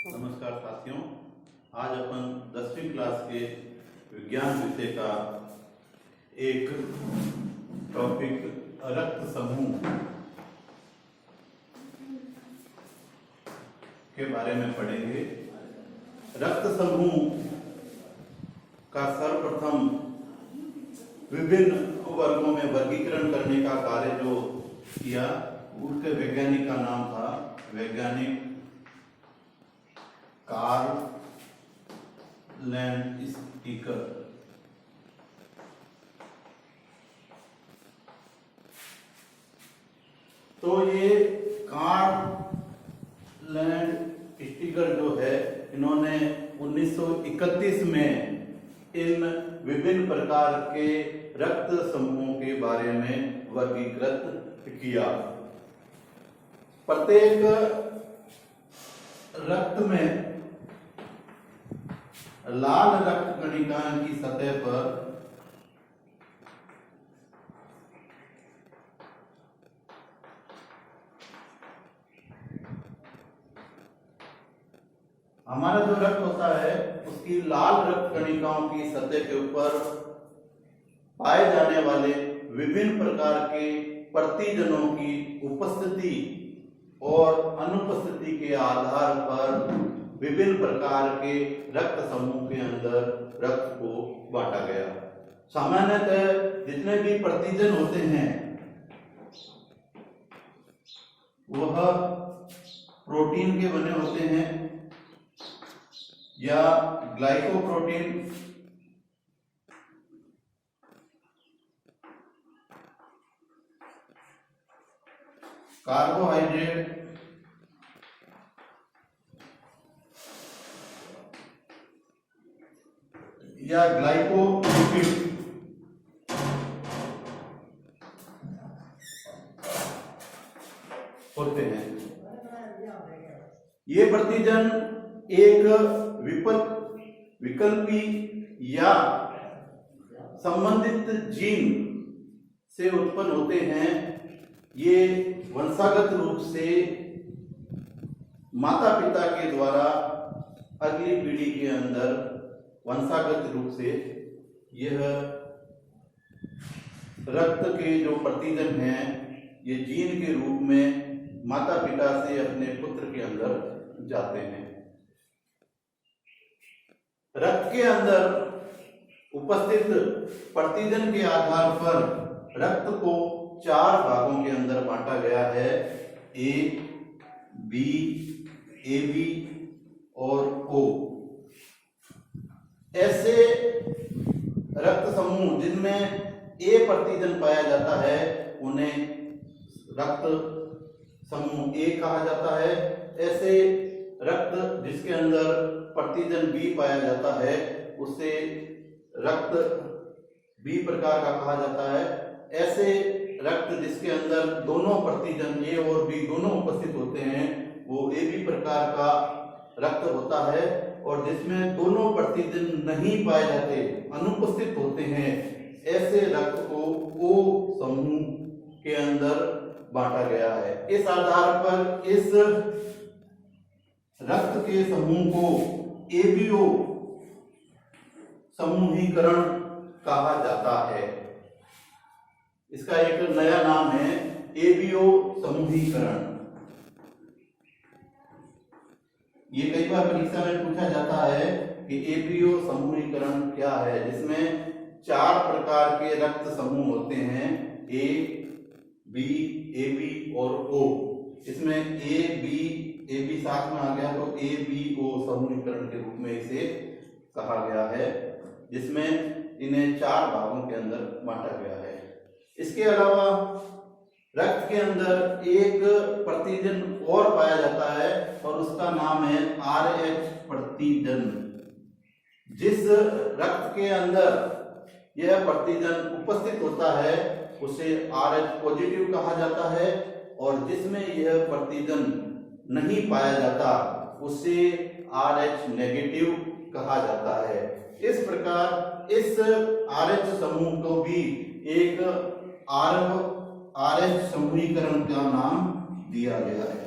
नमस्कार साथियों, आज अपन 10वीं क्लास के विज्ञान विषय का एक टॉपिक रक्त समूह के बारे में पढ़ेंगे। रक्त समूह का सर्वप्रथम विभिन्न वर्गों में वर्गीकरण करने का कार्य जो किया, उसके वैज्ञानिक का नाम था वैज्ञानिक कार्ल लैंडस्टीकर। तो ये कार्ल लैंडस्टीकर जो है, इन्होंने 1931 में इन विभिन्न प्रकार के रक्त समूहों के बारे में वर्गीकृत किया। प्रत्येक रक्त में लाल रक्त कणिकाओं की सतह पर हमारा जो रक्त होता है, उसकी लाल रक्त कणिकाओं की सतह के ऊपर पाए जाने वाले विभिन्न प्रकार के प्रतिजनों की उपस्थिति और अनुपस्थिति के आधार पर विभिन्न प्रकार के रक्त समूह के अंदर रक्त को बांटा गया। सामान्यतः जितने भी प्रतिजन होते हैं वह प्रोटीन के बने होते हैं या ग्लाइकोप्रोटीन, कार्बोहाइड्रेट, या ग्लाइकोलिपिड होते हैं। ये प्रतिजन एक विकल्पी या संबंधित जीन से उत्पन्न होते हैं। ये वंशागत रूप से माता पिता के द्वारा अगली पीढ़ी के अंदर वंशागत रूप से यह रक्त के जो प्रतिजन हैं, ये जीन के रूप में माता पिता से अपने पुत्र के अंदर जाते हैं। रक्त के अंदर उपस्थित प्रतिजन के आधार पर रक्त को 4 भागों के अंदर बांटा गया है: ए, बी, AB और O। ऐसे रक्त समूह जिनमें ए प्रतिजन पाया जाता है उन्हें रक्त समूह ए कहा जाता है। ऐसे रक्त जिसके अंदर प्रतिजन बी पाया जाता है उसे रक्त बी प्रकार का कहा जाता है। ऐसे रक्त जिसके अंदर दोनों प्रतिजन ए और बी दोनों उपस्थित होते हैं वो AB प्रकार का रक्त होता है। और जिसमें दोनों प्रतिजन नहीं पाए जाते, अनुपस्थित होते हैं, ऐसे रक्त को O समूह के अंदर बांटा गया है। इस आधार पर इस रक्त के समूह को ABO समूहीकरण कहा जाता है। इसका एक नया नाम है ABO समूहीकरण। ये कई बार परीक्षा में पूछा जाता है कि ABO समूहीकरण क्या है, जिसमें 4 प्रकार के रक्त समूह होते हैं: A, B, AB और O। इसमें A, B, AB साथ में आ गया तो ABO समूहीकरण के रूप में इसे कहा गया है, जिसमें इन्हें 4 भागों के अंदर बांटा गया है। इसके अलावा रक्त के अंदर एक प्रतिजन और पाया जाता है और उसका नाम है RH प्रतिजन। जिस रक्त के अंदर यह प्रतिजन उपस्थित होता है उसे RH पॉजिटिव कहा जाता है और जिसमें यह प्रतिजन नहीं पाया जाता उसे RH नेगेटिव कहा जाता है। इस प्रकार इस RH समूह को भी एक RH समूहीकरण का नाम दिया गया है।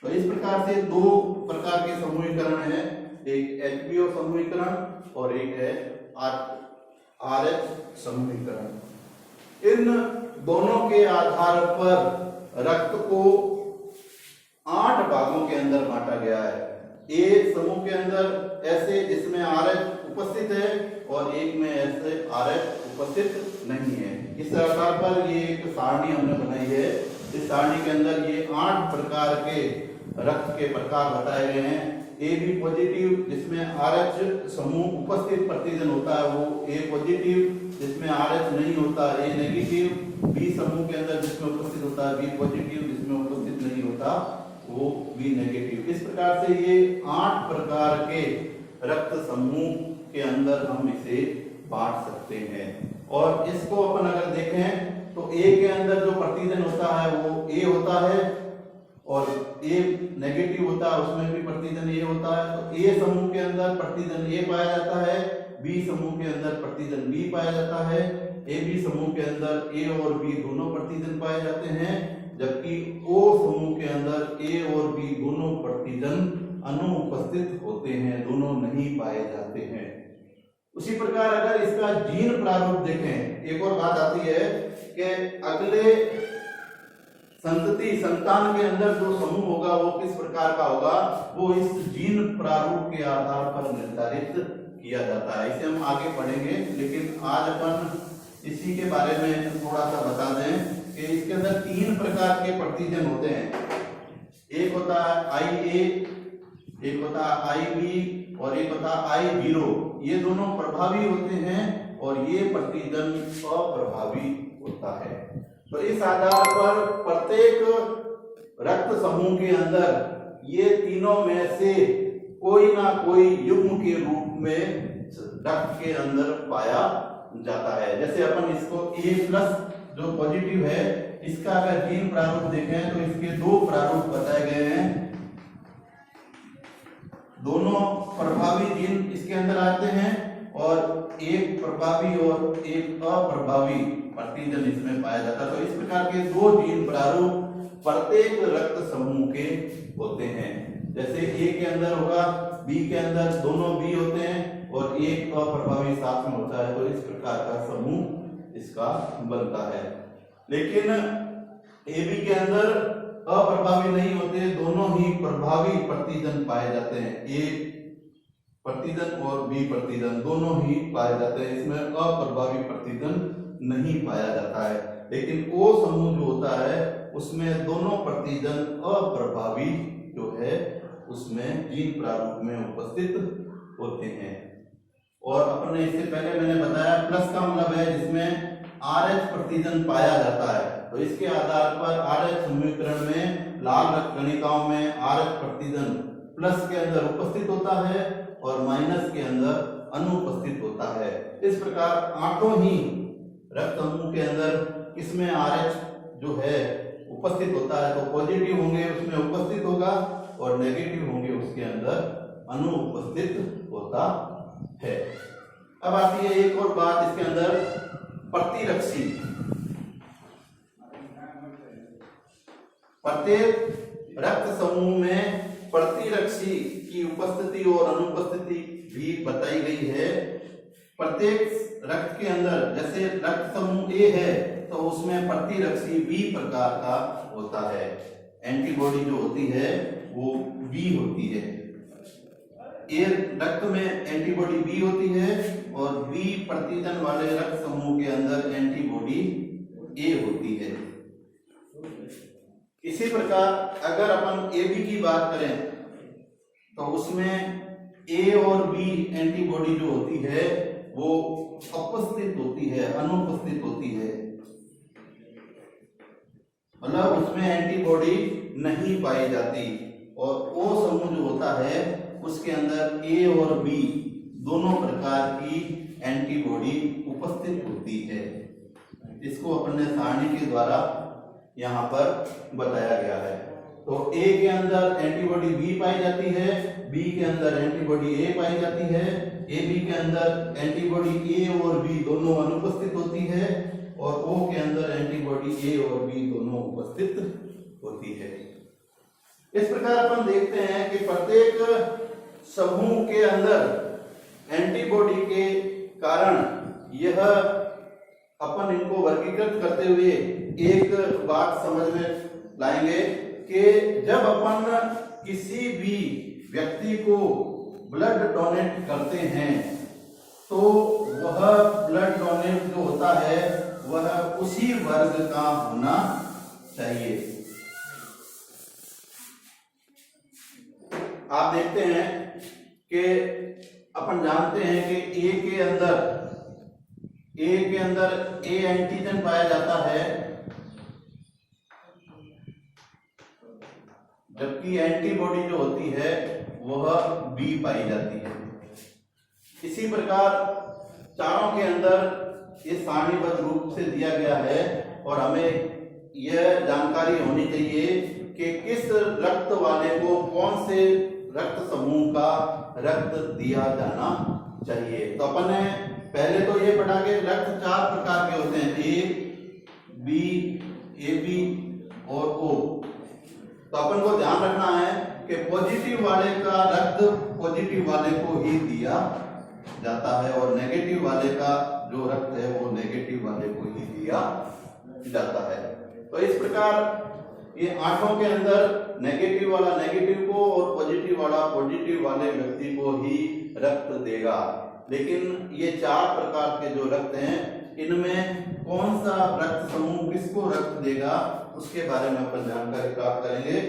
तो इस प्रकार से दो प्रकार के समूहीकरण है, एक HBO समूहीकरण और एक है RH समूहीकरण। इन दोनों के आधार पर रक्त को 8 भागों के अंदर बांटा गया है। ए समूह के अंदर ऐसे जिसमें RH उपस्थित है और एक में ऐसे RH उपस्थित नहीं है। इस आधार पर ये एक सारणी हमने बनाई है। इस सारणी के अंदर ये 8 प्रकार के रक्त के प्रकार बताए गए हैं। ए बी पॉजिटिव जिसमें RH समूह उपस्थित प्रतिजन होता है वो ए पॉजिटिव, जिसमें RH नहीं होता ए नेगेटिव। बी समूह के अंदर जिसमें उपस्थित होता है बी पॉजिटिव, जिसमें उपस्थित नहीं होता वो बी नेगेटिव। इस प्रकार से ये 8 प्रकार के रक्त समूह के अंदर हम इसे बांट सकते हैं। और इसको अपन अगर देखें तो ए के अंदर जो प्रतिजन होता है वो ए होता है और ए नेगेटिव होता है उसमें भी प्रतिजन ए होता है। तो ए समूह के अंदर प्रतिजन ए पाया जाता है, बी समूह के अंदर प्रतिजन बी पाया जाता है, ए बी समूह के अंदर ए और बी दोनों प्रतिजन पाए जाते हैं, जबकि ओ समूह के अंदर ए और बी दोनों प्रतिजन अनुपस्थित होते हैं, दोनों नहीं पाए जाते हैं। उसी प्रकार अगर इसका जीन प्रारूप देखें, एक और बात आती है कि अगले संतान के अंदर जो समूह होगा वो किस प्रकार का होगा, वो इस जीन प्रारूप के आधार पर निर्धारित किया जाता है। इसे हम आगे पढ़ेंगे, लेकिन आज अपन इसी के बारे में थोड़ा सा बता दें कि इसके अंदर 3 प्रकार के प्रतिजन होते हैं। एक होता है IA, एक होता है IB और एक होता है I0। ये दोनों प्रभावी होते हैं और ये प्रतिजन अप्रभावी होता है। तो इस आधार पर प्रत्येक रक्त समूह के अंदर ये तीनों में से कोई ना कोई युग्म के रूप में रक्त के अंदर पाया जाता है। जैसे अपन इसको A+ जो पॉजिटिव है, इसका अगर जीन प्रारूप देखें तो इसके 2 प्रारूप बताए गए हैं। दोनों प्रभावी जीन इसके अंदर आते हैं और एक प्रभावी और एक अप्रभावी प्रतिजन इसमें पाया जाता है। तो इस प्रकार के 2 जीन प्रारूप प्रत्येक रक्त समूह के होते हैं। जैसे ए के अंदर होगा, बी के अंदर दोनों बी होते हैं और एक अप्रभावी साथ में होता है। तो इस प्रकार का समूह इसका बनता है। लेकिन ए बी के अंदर अप्रभावी नहीं होते, दोनों ही प्रभावी प्रतिजन पाए जाते हैं। ए प्रतिजन और बी प्रतिजन दोनों ही पाए जाते हैं, इसमें अप्रभावी प्रतिजन नहीं पाया जाता है। लेकिन ओ समूह जो होता है उसमें दोनों प्रतिजन अप्रभावी जो है उसमें जीन प्रारूप में उपस्थित होते हैं। और अपने इससे पहले मैंने बताया प्लस का मतलब है जिसमें RH प्रतिजन पाया जाता है। तो इसके आधार पर RH समूहीकरण में लाल रक्त कणिकाओं में RH प्रतिजन प्लस के अंदर उपस्थित होता है और माइनस के अंदर अनुपस्थित होता है। इस प्रकार 8 ही रक्त समूह के अंदर इसमें RH जो है उपस्थित होता है, तो पॉजिटिव होंगे उसमें उपस्थित होगा और नेगेटिव होंगे उसके अंदर अनुपस्थित होता है। अब आती है एक और बात इसके अंदर, प्रतिरक्षी। प्रत्येक रक्त समूह में प्रतिरक्षी की उपस्थिति और अनुपस्थिति भी बताई गई है। प्रत्येक रक्त के अंदर जैसे रक्त समूह ए है तो उसमें प्रतिरक्षी बी प्रकार का होता है। एंटीबॉडी जो होती है वो बी होती है। ए रक्त में एंटीबॉडी बी होती है और बी प्रतिजन वाले रक्त समूह के अंदर एंटीबॉडी ए होती है। इसी प्रकार अगर अपन ए बी की बात करें तो उसमें ए और बी एंटीबॉडी जो होती है वो उपस्थित होती है, अनुपस्थित होती है, मतलब उसमें एंटीबॉडी नहीं पाई जाती। और ओ समूह जो होता है उसके अंदर ए और बी दोनों प्रकार की एंटीबॉडी उपस्थित होती है। इसको अपने सारणी के द्वारा यहाँ पर बताया गया है। तो ए के अंदर एंटीबॉडी बी पाई जाती है, बी के अंदर एंटीबॉडी ए पाई जाती है, ए बी के अंदर एंटीबॉडी ए और बी दोनों अनुपस्थित होती है और ओ के अंदर एंटीबॉडी ए और बी दोनों उपस्थित होती है। इस प्रकार अपन देखते हैं कि प्रत्येक समूह के अंदर एंटीबॉडी के कारण यह अपन इनको वर्गीकृत करते हुए एक बात समझ में लाएंगे कि जब अपन किसी भी व्यक्ति को ब्लड डोनेट करते हैं तो वह ब्लड डोनेट जो होता है वह उसी वर्ग का होना चाहिए। आप देखते हैं कि अपन जानते हैं कि ए के अंदर ए एंटीजन पाया जाता है, जबकि एंटीबॉडी जो होती है वह बी पाई जाती है। इसी प्रकार चारों के अंदर ये सारणीबद्ध रूप से दिया गया है और हमें यह जानकारी होनी चाहिए कि किस रक्त वाले को कौन से रक्त समूह का रक्त दिया जाना चाहिए। तो अपन ने पहले तो ये पढ़ा कि रक्त 4 प्रकार के होते हैं, ए, बी, ए बी और ओ। तो अपन को ध्यान रखना है कि पॉजिटिव वाले का रक्त पॉजिटिव वाले को ही दिया जाता है और नेगेटिव वाले का जो रक्त है वो नेगेटिव वाले को ही दिया जाता है। तो इस प्रकार ये 8 के अंदर नेगेटिव वाला नेगेटिव को और पॉजिटिव वाला पॉजिटिव वाले व्यक्ति को ही रक्त देगा। लेकिन ये 4 प्रकार के जो रक्त हैं इनमें कौन सा रक्त समूह किसको रक्त देगा उसके बारे में अपन जानकारी प्राप्त करेंगे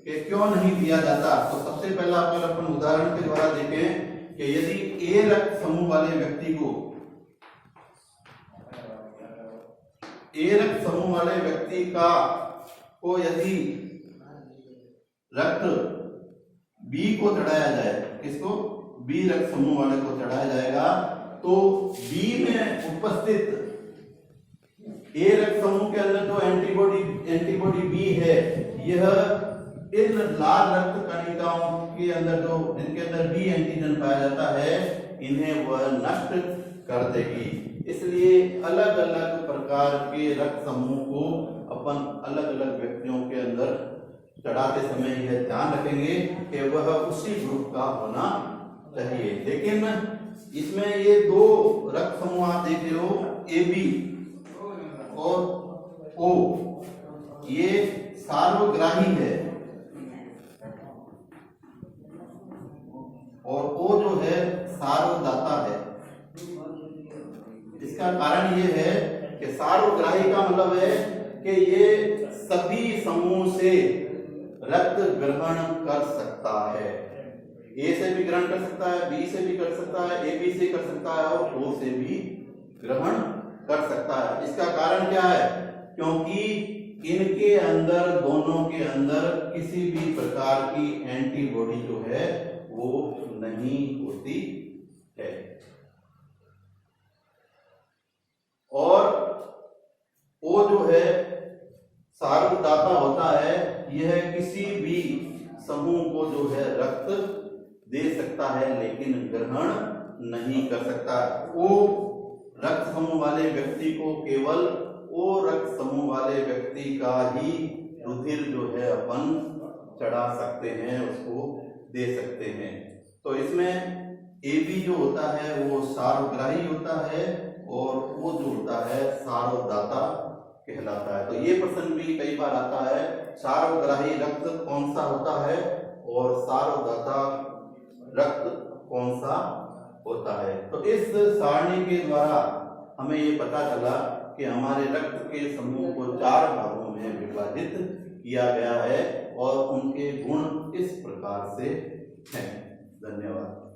कि क्यों नहीं दिया जाता। तो सबसे पहला अगर अपन उदाहरण के द्वारा देखें कि यदि ए रक्त समूह वाले व्यक्ति को यदि रक्त बी को चढ़ाया जाए, किसको? बी रक्त समूह वाले को चढ़ाया जाएगा तो बी में उपस्थित ए रक्त समूह के अंदर जो एंटीबॉडी बी है यह इन लाल रक्त कणिकाओं के अंदर जो जिनके अंदर बी एंटीजन पाया जाता है इन्हें वह नष्ट कर देगी। इसलिए अलग अलग प्रकार के रक्त समूह को अपन अलग अलग व्यक्तियों के अंदर चढ़ाते समय यह ध्यान रखेंगे कि वह उसी ग्रुप का होना चाहिए। लेकिन इसमें ये 2 रक्त समूह आप देख रहे हो, ए बी और ओ, ये सार्वग्राही है और ओ जो है सार्वदाता है। इसका कारण ये है कि सार्वग्राही का मतलब है कि ये सभी समूह से रक्त ग्रहण कर सकता है। ए से भी ग्रहण कर सकता है, बी से भी कर सकता है, ए बी से कर सकता है और ओ से भी ग्रहण कर सकता है। इसका कारण क्या है? क्योंकि इनके अंदर दोनों के अंदर किसी भी प्रकार की एंटीबॉडी जो है वो नहीं होती है और वो जो है सार्वदाता होता है, यह किसी भी समूह को जो है रक्त दे सकता है लेकिन ग्रहण नहीं कर सकता। वो रक्त समूह वाले व्यक्ति को केवल वो रक्त समूह वाले व्यक्ति का ही रुधिर जो है अपन चढ़ा सकते हैं, उसको दे सकते हैं। तो इसमें ए बी जो होता है वो सार्वग्राही होता है और वो जो होता है सार्वदाता कहलाता है। तो ये प्रश्न भी कई बार आता है, सार्वग्राही रक्त कौन सा होता है और सार्वदाता रक्त कौन सा होता है। तो इस सारणी के द्वारा हमें ये पता चला कि हमारे रक्त के समूह को 4 भागों में विभाजित किया गया है और उनके गुण इस प्रकार से हैं। धन्यवाद।